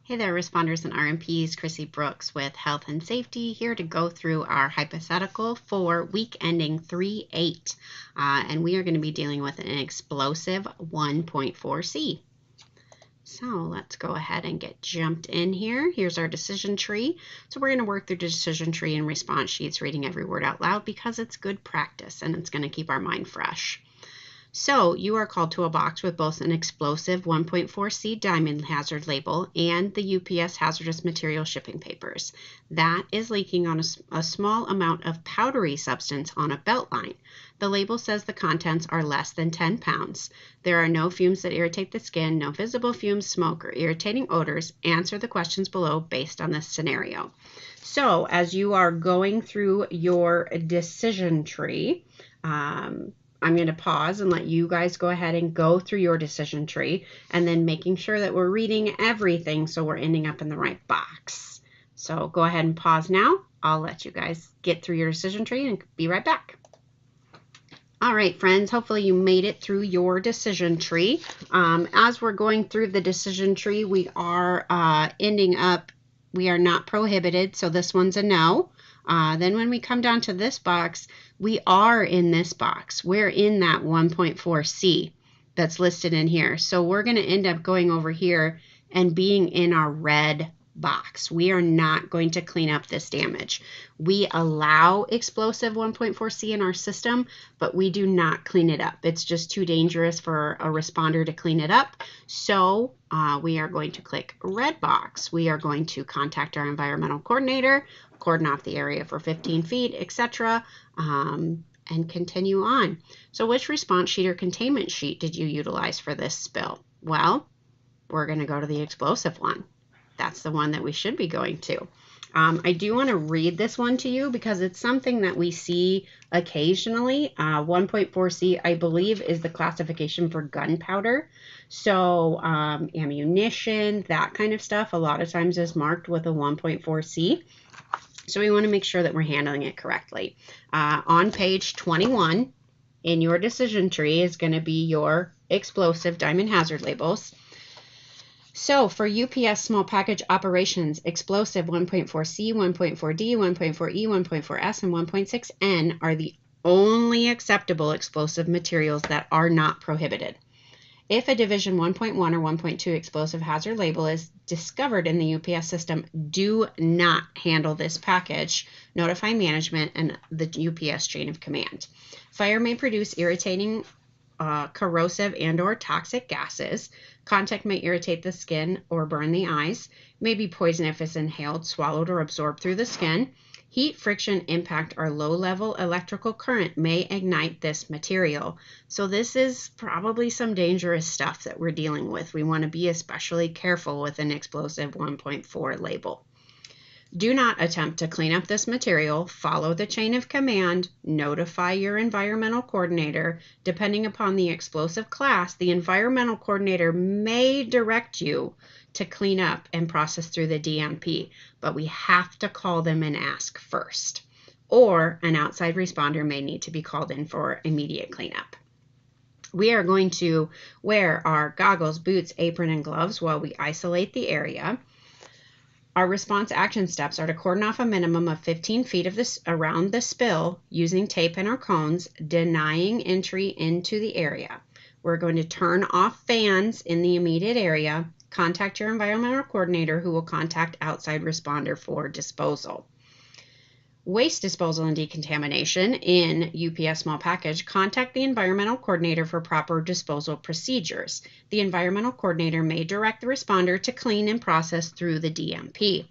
Hey there, responders and RMPs. Chrissy Brooks with Health and Safety here to go through our hypothetical for week ending 3/8. And we are going to be dealing with an explosive 1.4C. So let's go ahead and get jumped in here. Here's our decision tree. So we're going to work through the decision tree and response sheets, reading every word out loud because it's good practice and it's going to keep our mind fresh. So you are called to a box with both an explosive 1.4C diamond hazard label and the UPS hazardous material shipping papers. That is leaking on a small amount of powdery substance on a belt line. The label says the contents are less than 10 pounds. There are no fumes that irritate the skin, no visible fumes, smoke, or irritating odors. Answer the questions below based on this scenario. So as you are going through your decision tree, I'm going to pause and let you guys go ahead and go through your decision tree and then making sure that we're reading everything so we're ending up in the right box. So go ahead and pause now. I'll let you guys get through your decision tree and be right back. All right, friends, hopefully you made it through your decision tree. As we're going through the decision tree, we are we are not prohibited, so this one's a no. Then when we come down to this box, we are in this box. We're in that 1.4C that's listed in here. So we're going to end up going over here and being in our red box. We are not going to clean up this damage. We allow explosive 1.4C in our system, but we do not clean it up. It's just too dangerous for a responder to clean it up. So we are going to click red box. We are going to contact our environmental coordinator, cordon off the area for 15 feet, etc., and continue on. So which response sheet or containment sheet did you utilize for this spill? Well, we're going to go to the explosive one. That's the one that we should be going to. I do want to read this one to you because it's something that we see occasionally. 1.4C, I believe, is the classification for gunpowder. So ammunition, that kind of stuff, a lot of times is marked with a 1.4C. So we want to make sure that we're handling it correctly. On page 21 in your decision tree is going to be your explosive diamond hazard labels. So for UPS small package operations, explosive 1.4C, 1.4D, 1.4E, 1.4S, and 1.6N are the only acceptable explosive materials that are not prohibited. If a Division 1.1 or 1.2 explosive hazard label is discovered in the UPS system, do not handle this package. Notify management and the UPS chain of command. Fire may produce irritating, corrosive, and/or toxic gases. Contact may irritate the skin or burn the eyes. May be poison if it's inhaled, swallowed, or absorbed through the skin. Heat, friction, impact, or low-level electrical current may ignite this material. So this is probably some dangerous stuff that we're dealing with. We want to be especially careful with an explosive 1.4 label. Do not attempt to clean up this material. Follow the chain of command. Notify your environmental coordinator. Depending upon the explosive class, the environmental coordinator may direct you to clean up and process through the DMP, but we have to call them and ask first. Or an outside responder may need to be called in for immediate cleanup. We are going to wear our goggles, boots, apron, and gloves while we isolate the area. Our response action steps are to cordon off a minimum of 15 feet of this around the spill using tape and or cones, denying entry into the area. We're going to turn off fans in the immediate area. Contact your environmental coordinator who will contact outside responder for disposal. Waste disposal and decontamination in UPS small package. Contact the environmental coordinator for proper disposal procedures. The environmental coordinator may direct the responder to clean and process through the DMP.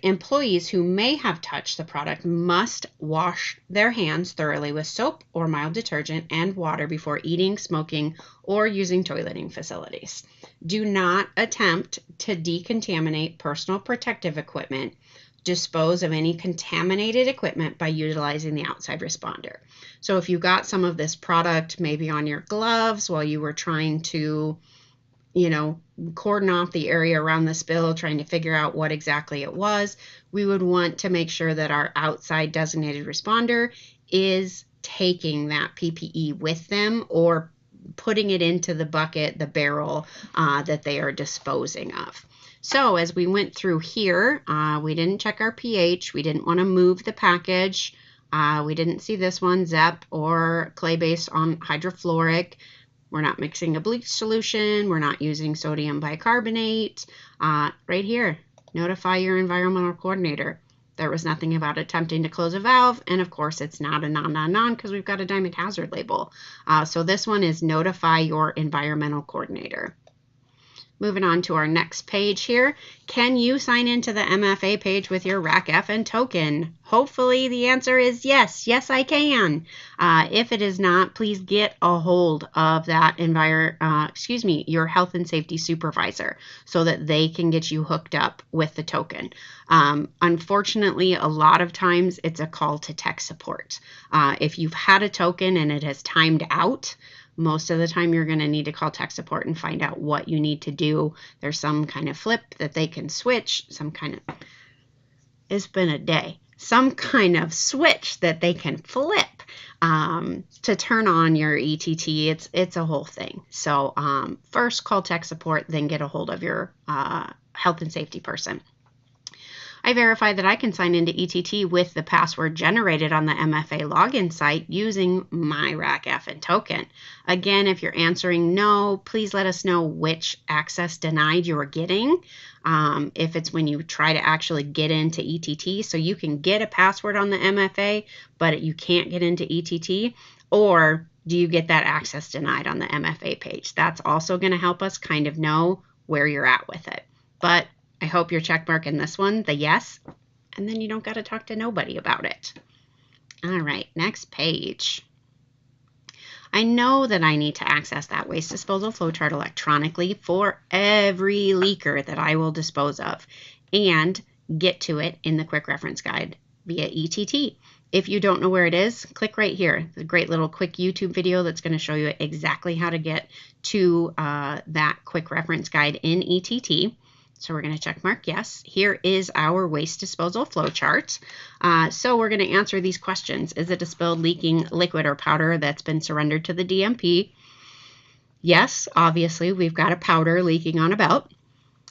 Employees who may have touched the product must wash their hands thoroughly with soap or mild detergent and water before eating, smoking, or using toileting facilities. Do not attempt to decontaminate personal protective equipment. Dispose of any contaminated equipment by utilizing the outside responder. So if you got some of this product maybe on your gloves while you were trying to cordon off the area around the spill, trying to figure out what exactly it was, we would want to make sure that our outside designated responder is taking that PPE with them or putting it into the bucket, the barrel that they are disposing of. So as we went through here, we didn't check our pH. We didn't want to move the package. We didn't see this one, ZEP or clay-based on hydrofluoric. We're not mixing a bleach solution. We're not using sodium bicarbonate. Right here, notify your environmental coordinator. There was nothing about attempting to close a valve, and of course it's not a non because we've got a diamond hazard label. So this one is notify your environmental coordinator. Moving on to our next page here. Can you sign into the MFA page with your RACFN token? Hopefully the answer is yes. Yes, I can. If it is not, please get a hold of that your health and safety supervisor so that they can get you hooked up with the token. Unfortunately, a lot of times it's a call to tech support. If you've had a token and it has timed out, most of the time you're going to need to call tech support and find out what you need to do. There's some kind of flip that they can switch, it's been a day, some kind of switch that they can flip to turn on your ETT. It's a whole thing. So first call tech support, then get a hold of your health and safety person. I verify that I can sign into ETT with the password generated on the MFA login site using my RACFN token. Again, if you're answering no, please let us know which access denied you're getting. If it's when you try to actually get into ETT, so you can get a password on the MFA, but you can't get into ETT, or do you get that access denied on the MFA page? That's also going to help us kind of know where you're at with it. But I hope you're checkmarking this one, the yes, and then you don't got to talk to nobody about it. All right, next page. I know that I need to access that waste disposal flowchart electronically for every leaker that I will dispose of and get to it in the quick reference guide via ETT. If you don't know where it is, click right here. It's a great little quick YouTube video that's going to show you exactly how to get to that quick reference guide in ETT. So we're going to check mark yes. Here is our waste disposal flow chart. So we're going to answer these questions. Is it a spilled leaking liquid or powder that's been surrendered to the DMP? Yes, obviously we've got a powder leaking on a belt.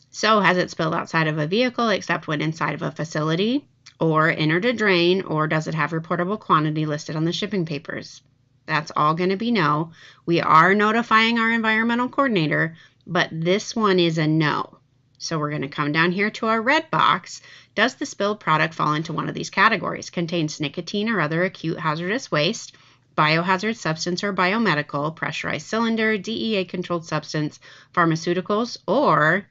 So has it spilled outside of a vehicle except when inside of a facility, or entered a drain, or does it have reportable quantity listed on the shipping papers? That's all going to be no. We are notifying our environmental coordinator, but this one is a no. So we're going to come down here to our red box. Does the spilled product fall into one of these categories? Contains nicotine or other acute hazardous waste, biohazard substance or biomedical, pressurized cylinder, DEA controlled substance, pharmaceuticals, or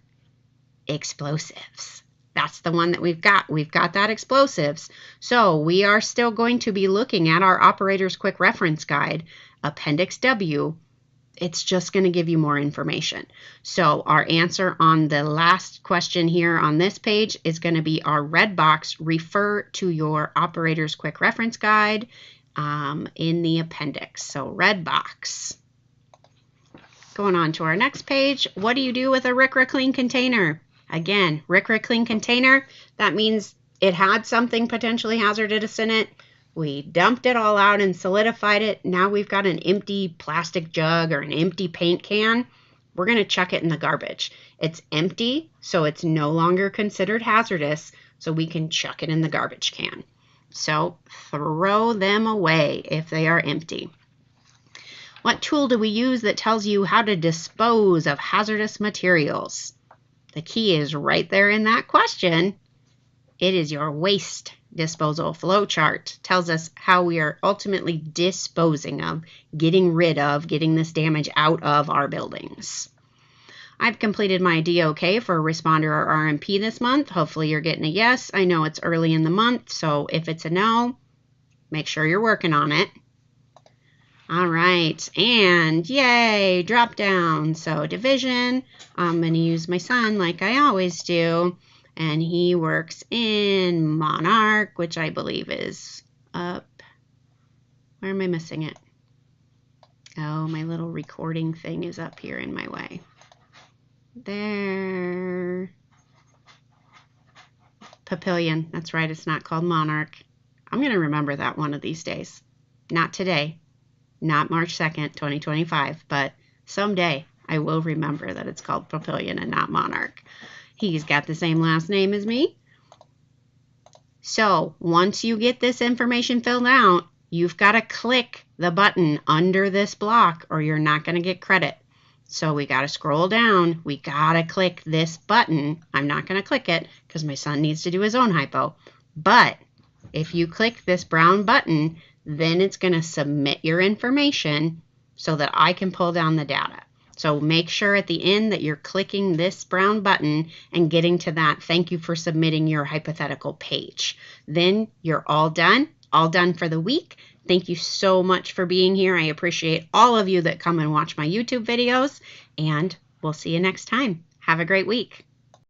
explosives? That's the one that we've got. We've got that explosives. So we are still going to be looking at our operator's quick reference guide, Appendix W. It's just going to give you more information. So our answer on the last question here on this page is going to be our red box. Refer to your operator's quick reference guide in the appendix. So red box. Going on to our next page. What do you do with a RCRA clean container? Again, RCRA clean container, that means it had something potentially hazardous in it. We dumped it all out and solidified it. Now we've got an empty plastic jug or an empty paint can. We're going to chuck it in the garbage. It's empty, so it's no longer considered hazardous, so we can chuck it in the garbage can. So throw them away if they are empty. What tool do we use that tells you how to dispose of hazardous materials? The key is right there in that question. It is your waste disposal flow chart. Tells us how we are ultimately disposing of, getting rid of, getting this damage out of our buildings. I've completed my DOK for a responder or RMP this month. Hopefully you're getting a yes. I know it's early in the month, so if it's a no, make sure you're working on it. All right, and yay, drop down. So division, I'm going to use my son like I always do. And he works in Monarch, which I believe is up. Where am I missing it? Oh, my little recording thing is up here in my way. There. Papillion. That's right. It's not called Monarch. I'm going to remember that one of these days. Not today. not March 2nd, 2025, but someday I will remember that it's called Papillion and not Monarch. He's got the same last name as me. So once you get this information filled out, you've got to click the button under this block or you're not going to get credit. So we got to scroll down. We got to click this button. I'm not going to click it because my son needs to do his own hypo. But if you click this brown button, then it's going to submit your information so that I can pull down the data. So make sure at the end that you're clicking this brown button and getting to that thank you for submitting your hypothetical page. Then you're all done for the week. Thank you so much for being here. I appreciate all of you that come and watch my YouTube videos, and we'll see you next time. Have a great week.